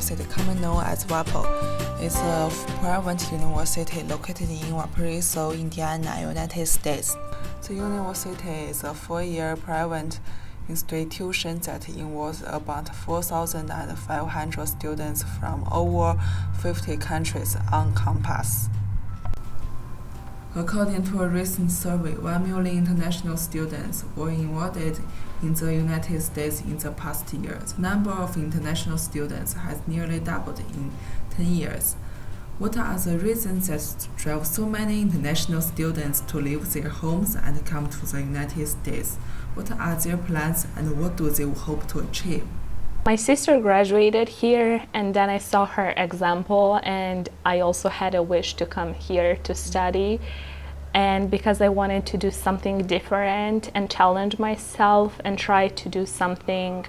University, commonly known as WAPO, is a private university located in Valparaiso, Indiana, United States. The university is a four-year private institution that involves about 4,500 students from over 50 countries on campus. According to a recent survey, 1 million international students were enrolled in the United States in the past year. The number of international students has nearly doubled in 10 years. What are the reasons that drive so many international students to leave their homes and come to the United States? What are their plans and what do they hope to achieve? My sister graduated here, and then I saw her example, and I also had a wish to come here to study. And because I wanted to do something different and challenge myself and try to do something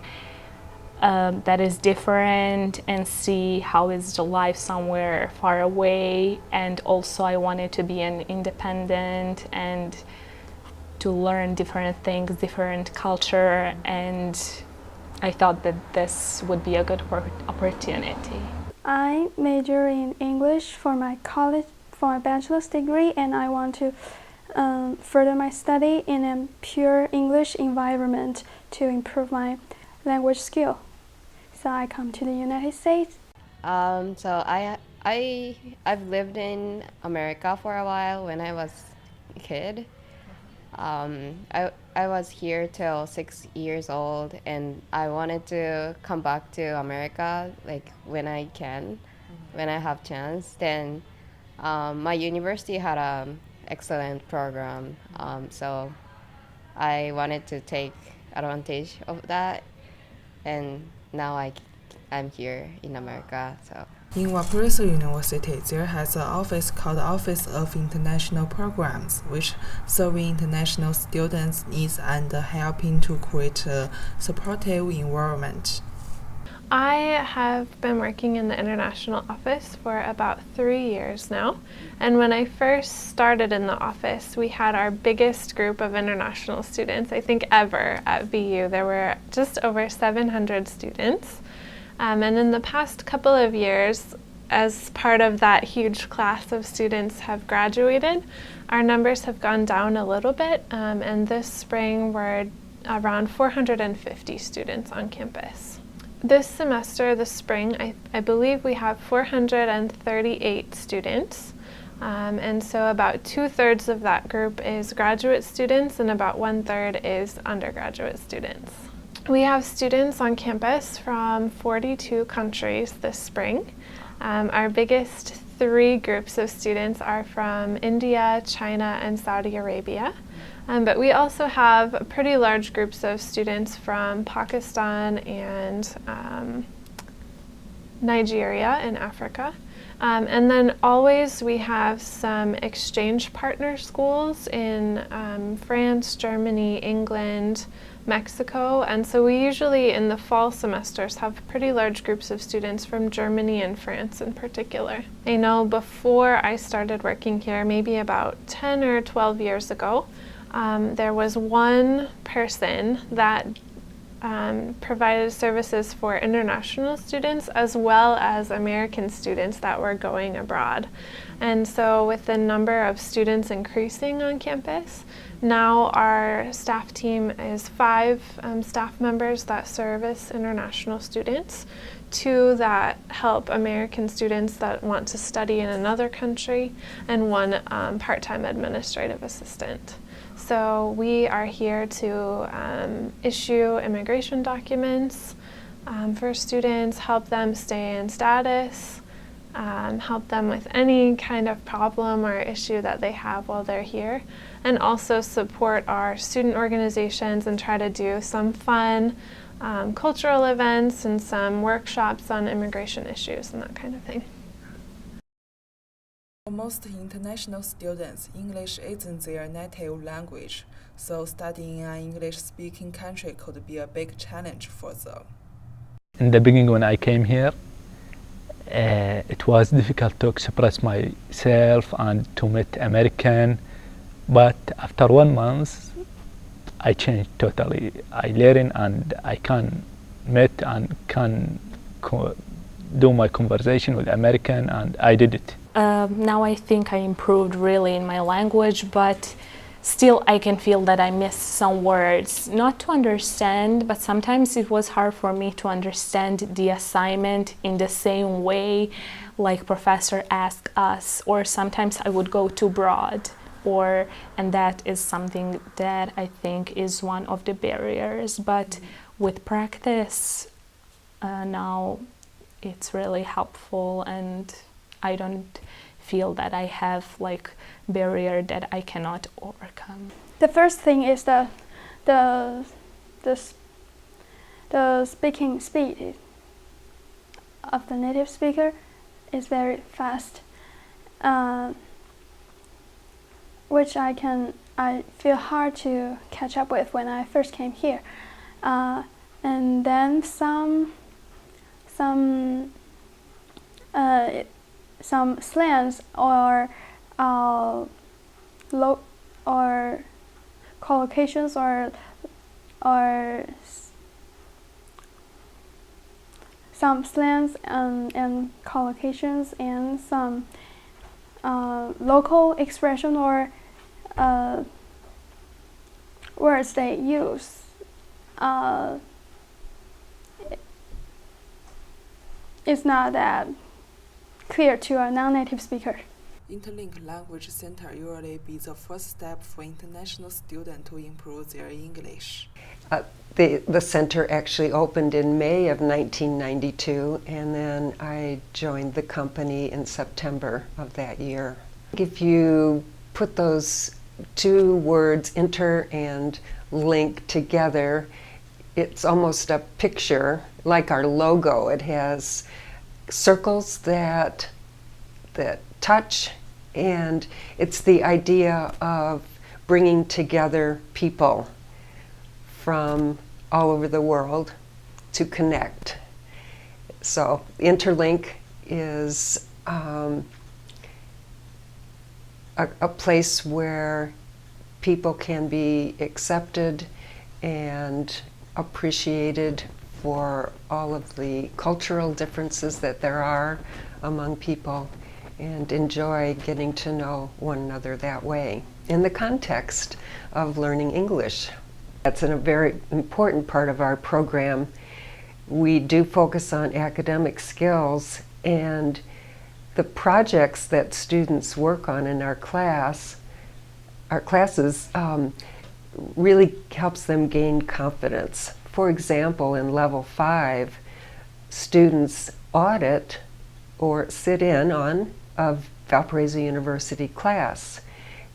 that is different and see how is the life somewhere far away. And also I wanted to be an independent and to learn different things, different culture, and I thought that this would be a good opportunity. I major in English for my bachelor's degree, and I want to further my study in a pure English environment to improve my language skill. So I come to the United States. So I've lived in America for a while when I was a kid. I was here till 6 years old, and I wanted to come back to America like when I can, when I have chance. Then my university had an excellent program, so I wanted to take advantage of that, and now I'm here in America. So. In Valparaiso University, there has an office called Office of International Programs, which serving international students' needs and helping to create a supportive environment. I have been working in the international office for about 3 years now, and when I first started in the office, we had our biggest group of international students, I think ever at VU. There were just over 700 students. And in the past couple of years, as part of that huge class of students have graduated, our numbers have gone down a little bit, and this spring we're around 450 students on campus. This semester, this spring, I believe we have 438 students, and so about 2/3 of that group is graduate students and about 1/3 is undergraduate students. We have students on campus from 42 countries this spring. Our biggest 3 groups of students are from India, China, and Saudi Arabia. But we also have pretty large groups of students from Pakistan and Nigeria in Africa. And then always we have some exchange partner schools in France, Germany, England, Mexico, and so we usually in the fall semesters have pretty large groups of students from Germany and France in particular. I know before I started working here, maybe about 10 or 12 years ago, there was one person that provided services for international students as well as American students that were going abroad. And so with the number of students increasing on campus, now our staff team is 5 staff members that service international students, 2 that help American students that want to study in another country, and 1 part-time administrative assistant. So we are here to issue immigration documents for students, help them stay in status, help them with any kind of problem or issue that they have while they're here, and also support our student organizations and try to do some fun cultural events and some workshops on immigration issues and that kind of thing. For most international students, English isn't their native language, so studying in an English-speaking country could be a big challenge for them. In the beginning when I came here, it was difficult to express myself and to meet American, but after 1 month I changed totally. I learned and I can meet and can do my conversation with American, and I did it. Now I think I improved really in my language, but still I can feel that I miss some words. Not to understand, but sometimes it was hard for me to understand the assignment in the same way like professor asked us, or sometimes I would go too broad. And that is something that I think is one of the barriers, but with practice now it's really helpful, and I don't feel that I have like barrier that I cannot overcome. The first thing is the speaking speed of the native speaker is very fast, which I feel hard to catch up with when I first came here, and then some slangs or collocations or some slangs and collocations and some local expression or words they use. It's not that clear to a non-native speaker. Interlink Language Center usually be the first step for international students to improve their English. The center actually opened in May of 1992, and then I joined the company in September of that year. If you put those two words, inter and link, together, it's almost a picture like our logo. It has circles that touch, and it's the idea of bringing together people from all over the world to connect. So Interlink is a place where people can be accepted and appreciated for all of the cultural differences that there are among people, and enjoy getting to know one another that way in the context of learning English. That's a very important part of our program. We do focus on academic skills, and the projects that students work on in our classes really helps them gain confidence. For example, in Level 5, students audit or sit in on a Valparaiso University class.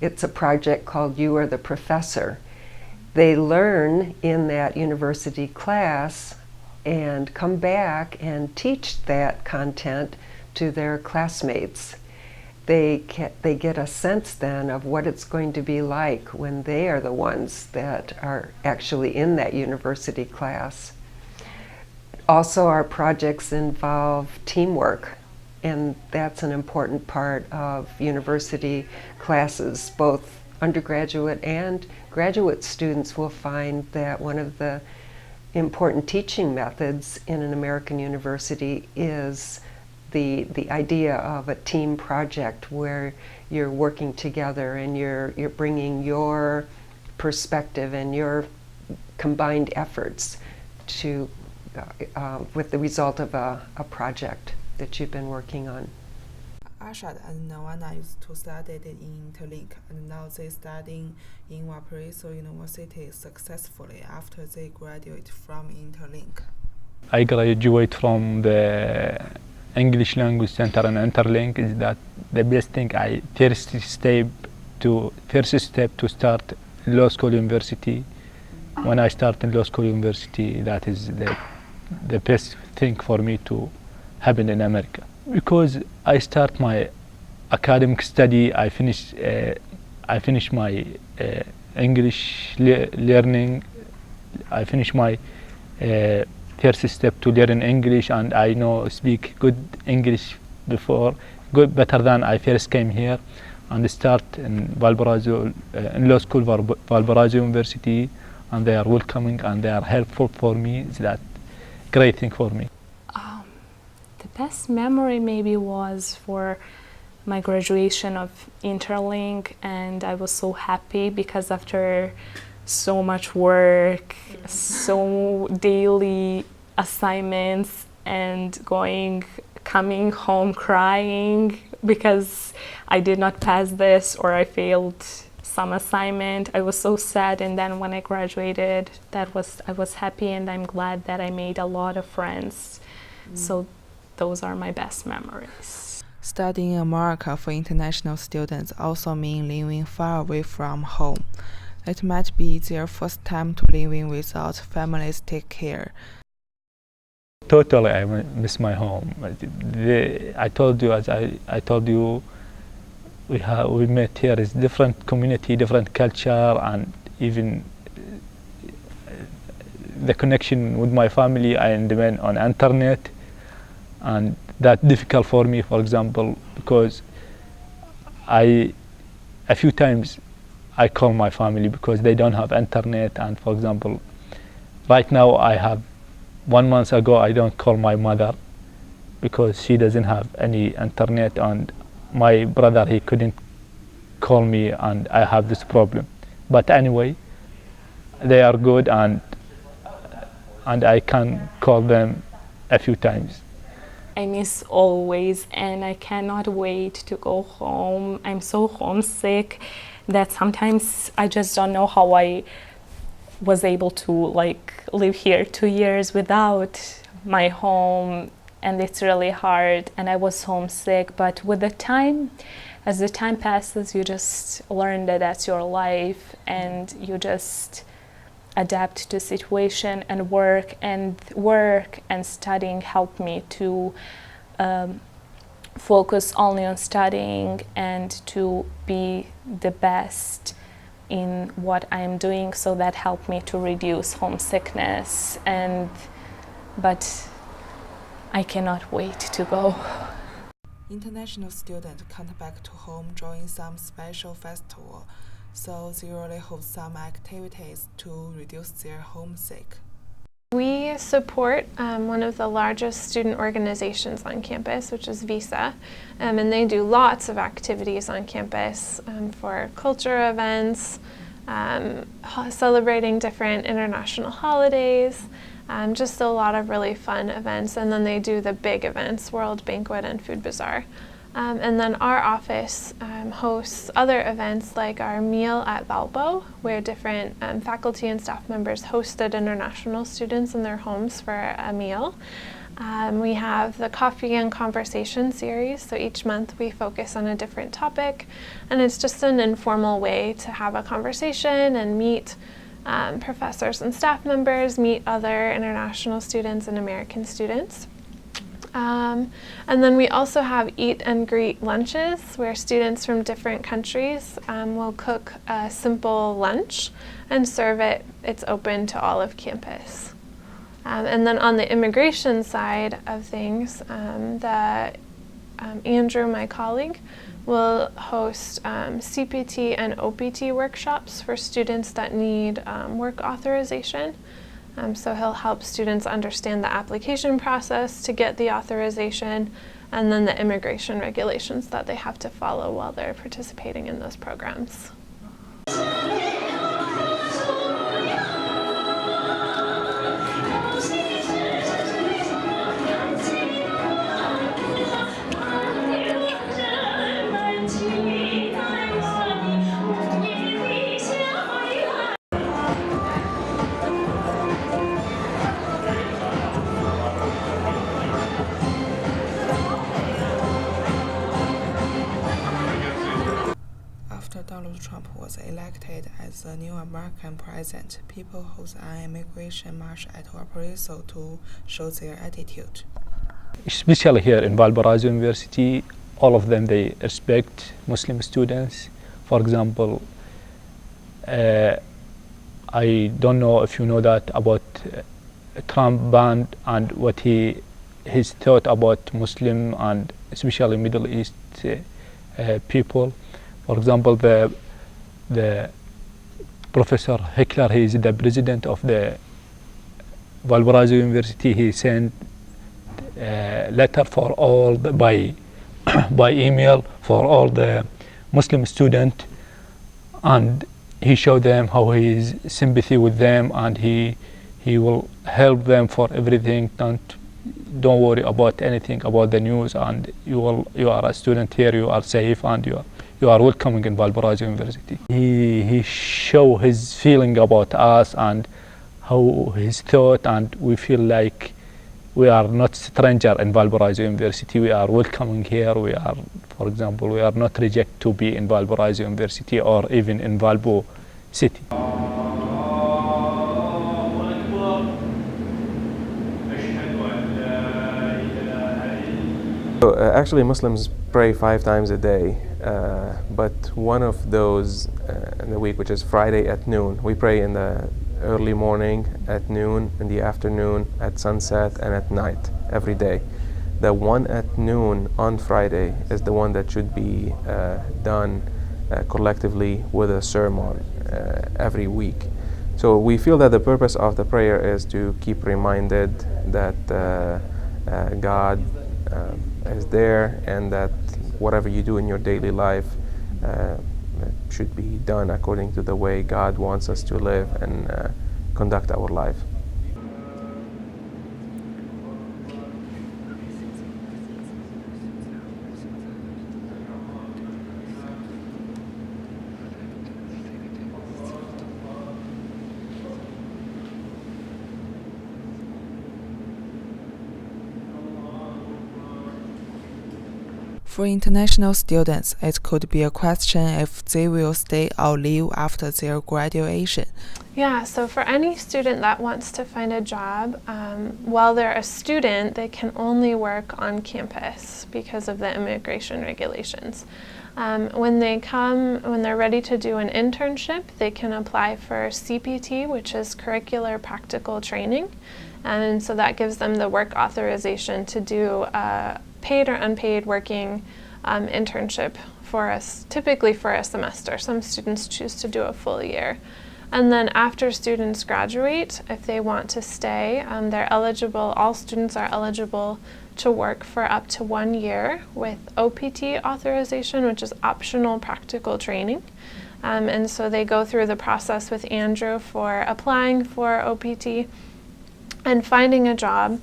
It's a project called You Are the Professor. They learn in that university class and come back and teach that content to their classmates. They get a sense then of what it's going to be like when they are the ones that are actually in that university class. Also, our projects involve teamwork, and that's an important part of university classes. Both undergraduate and graduate students will find that one of the important teaching methods in an American university is the idea of a team project where you're working together and you're bringing your perspective and your combined efforts to with the result of a project that you've been working on. Arshad and Nawana used to study in Interlink, and now they studying in Valparaiso University successfully after they graduate from Interlink. I graduate from the English Language Center and Interlink. Is that the best thing? First step to start law school university. When I start in law school university, that is the best thing for me to happen in America, because I start my academic study. I finish my English learning. I finish my first step to learn English, and I speak good English better than I first came here, and start in Valparaiso, in law school Valparaiso University, and they are welcoming and they are helpful for me. It's that great thing for me. The best memory maybe was for my graduation of Interlink, and I was so happy because after so much work, so daily assignments, and coming home crying because I did not pass this or I failed some assignment. I was so sad, and then when I graduated, I was happy, and I'm glad that I made a lot of friends. So those are my best memories. Studying in America for international students also means living far away from home. It might be their first time to living without families take care. Totally, I miss my home. I told you, we met here is different community, different culture, and even the connection with my family I depend on internet, and that's difficult for me, for example, because a few times I call my family because they don't have internet, and for example, right now I have 1 month ago I don't call my mother because she doesn't have any internet, and my brother, he couldn't call me, and I have this problem. But anyway, they are good, and I can call them a few times. I miss always, and I cannot wait to go home. I'm so homesick that sometimes I just don't know how I was able to live here 2 years without my home, and it's really hard, and I was homesick. But with the time, as the time passes, you just learn that that's your life, and you just adapt to situation, and work and studying helped me to focus only on studying and to be the best in what I am doing. So that helped me to reduce homesickness, but I cannot wait to go. International students come back to home during some special festival, so they really hope some activities to reduce their homesick. We support one of the largest student organizations on campus, which is VISA, and they do lots of activities on campus for culture events, celebrating different international holidays, just a lot of really fun events. And then they do the big events, World Banquet and Food Bazaar. And then our office hosts other events like our meal at Valpo, where different faculty and staff members hosted international students in their homes for a meal. We have the Coffee and Conversation series, so each month we focus on a different topic, and it's just an informal way to have a conversation and meet professors and staff members, meet other international students and American students. And then we also have eat and greet lunches, where students from different countries will cook a simple lunch and serve it. It's open to all of campus. And then on the immigration side of things, Andrew, my colleague, will host CPT and OPT workshops for students that need work authorization. So he'll help students understand the application process to get the authorization, and then the immigration regulations that they have to follow while they're participating in those programs. After Donald Trump was elected as the new American president, people held an immigration march at Valparaiso to show their attitude. Especially here in Valparaiso University, all of them, they respect Muslim students. For example, I don't know if you know that about Trump ban and what his thought about Muslim and especially Middle East people. For example, the Professor Heckler, he is the president of the Valparaiso University. He sent letter for all by by email for all the Muslim student, and he showed them how he is sympathy with them, and he will help them for everything. Don't worry about anything about the news, and you are a student here, you are safe, and you are welcoming in Valparaiso University. He show his feeling about us and how his thought, and we feel like we are not stranger in Valparaiso University. We are welcoming here. We are, for example, we are not reject to be in Valparaiso University or even in Valpo city. So, actually, Muslims pray 5 times a day, but one of those in the week, which is Friday at noon, we pray in the early morning, at noon, in the afternoon, at sunset, and at night every day. The one at noon on Friday is the one that should be done collectively with a sermon every week. So we feel that the purpose of the prayer is to keep reminded that God is there, and that whatever you do in your daily life should be done according to the way God wants us to live and conduct our life. For international students, it could be a question if they will stay or leave after their graduation. Yeah, so for any student that wants to find a job, while they're a student, they can only work on campus because of the immigration regulations. When they're ready to do an internship, they can apply for CPT, which is curricular practical training. And so that gives them the work authorization to do paid or unpaid working internship for us, typically for a semester. Some students choose to do a full year. And then after students graduate, if they want to stay, they're eligible, all students are eligible to work for up to 1 year with OPT authorization, which is optional practical training. And so they go through the process with Andrew for applying for OPT and finding a job.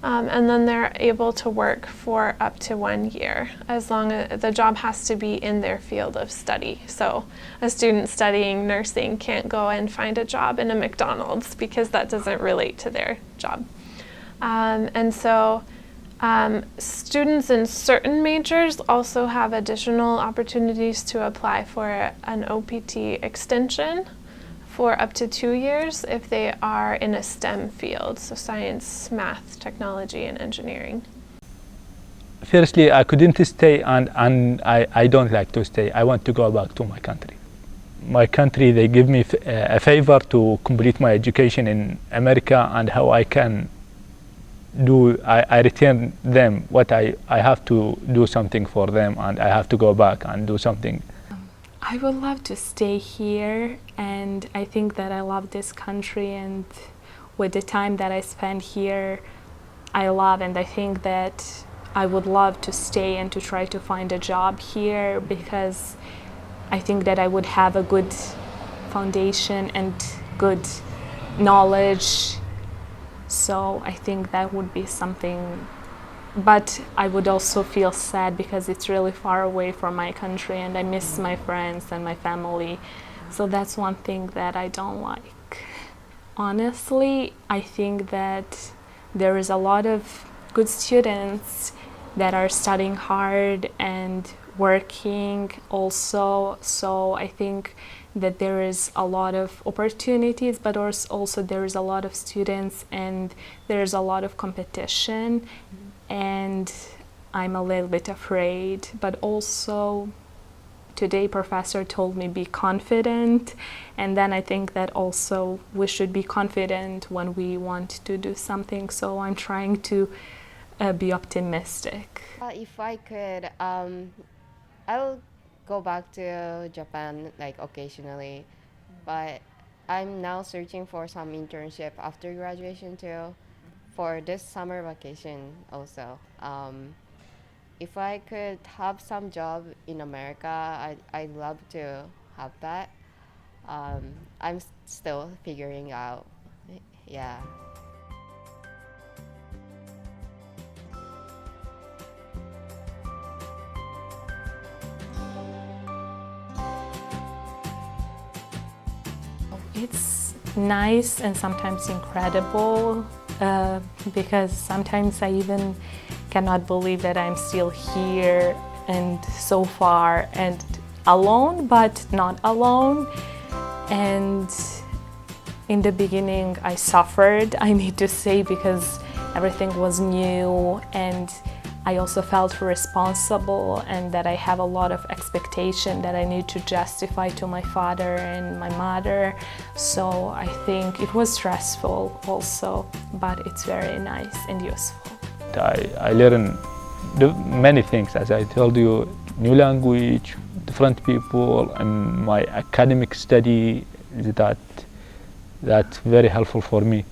And then they're able to work for up to 1 year, as long as the job has to be in their field of study. So a student studying nursing can't go and find a job in a McDonald's because that doesn't relate to their job. And so students in certain majors also have additional opportunities to apply for an OPT extension for up to 2 years if they are in a STEM field, so science, math, technology, and engineering. Firstly, I couldn't stay, and I don't like to stay. I want to go back to my country. My country, they give me a favor to complete my education in America, and how I can do, I return them what I have to do something for them, and I have to go back and do something. I would love to stay here, and I think that I love this country, and with the time that I spend here, I love, and I think that I would love to stay and to try to find a job here, because I think that I would have a good foundation and good knowledge. So I think that would be something. But I would also feel sad because it's really far away from my country, and I miss my friends and my family. So that's one thing that I don't like. Honestly, I think that there is a lot of good students that are studying hard and working also. So I think that there is a lot of opportunities, but also there is a lot of students and there is a lot of competition. And I'm a little bit afraid, but also today professor told me be confident, and then I think that also we should be confident when we want to do something, so I'm trying to be optimistic. If I could, I'll go back to Japan like occasionally, but I'm now searching for some internship after graduation too. for this summer vacation also. If I could have some job in America, I'd love to have that. I'm still figuring out. Yeah. It's nice and sometimes incredible because sometimes I even cannot believe that I'm still here and so far and alone, but not alone. And in the beginning I suffered, I need to say, because everything was new and I also felt responsible and that I have a lot of expectation that I need to justify to my father and my mother. So I think it was stressful also, but it's very nice and useful. I learned many things, as I told you, new language, different people, and my academic study, that's very helpful for me.